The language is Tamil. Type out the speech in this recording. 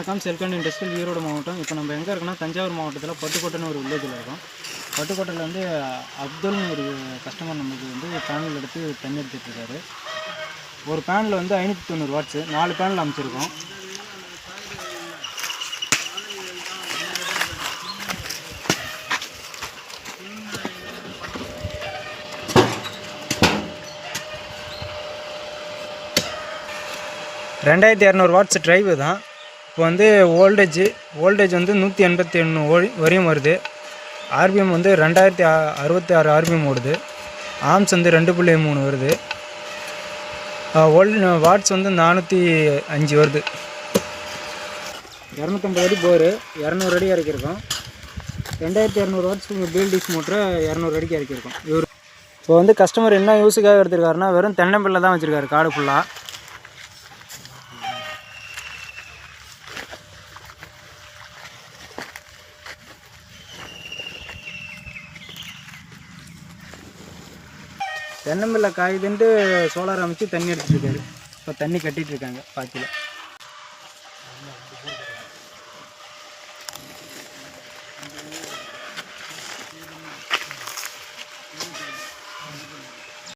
வெல்கம் செல்கண்ட் இண்டஸ்ட்ரியல் ஈரோடு மாவட்டம். இப்போ நம்ம எங்கே இருக்கோம்னா தஞ்சாவூர் மாவட்டத்தில் பட்டுக்கோட்டைன்னு ஒரு வில்லேஜில் இருக்கோம். பட்டுக்கோட்டையில் வந்து அப்துல்னு ஒரு கஸ்டமர் நமக்கு வந்து பேனல் எடுத்து தண்ணி எடுத்துகிட்ருக்காரு. ஒரு பேனில் வந்து 590 வாட்ஸு 4 பேனல் அமைச்சிருக்கோம். $2200 வாட்ஸ் டிரைவு தான். இப்போ வந்து வோல்டேஜ் வந்து 181 வரையும் வருது. ஆர்பிஎம் வந்து 2066 ஆர்பிஎம் ஓடுது. ஆம்ஸ் வந்து 2.3 வருது. வாட்ஸ் வந்து 405 வருது. 250 அடி போரு 200 அடி இறக்கியிருக்கோம். 2200 வாட்ஸ் பிஎல்டிசி மோட்டரை 200 அடிக்கு இறக்கியிருக்கோம். இப்போ வந்து கஸ்டமர் என்ன யூஸுக்காக எடுத்துருக்காருன்னா வெறும் தென்னம்பிள்ளை தான் வச்சுருக்காரு காடு ஃபுல்லாக. தென்னம்பிள்ளை காயுதுன்ட்டு சோலார் அமைச்சு தண்ணி எடுத்துகிட்டு இருக்காரு. இப்போ தண்ணி கட்டிகிட்டு இருக்காங்க பாத்தியில்.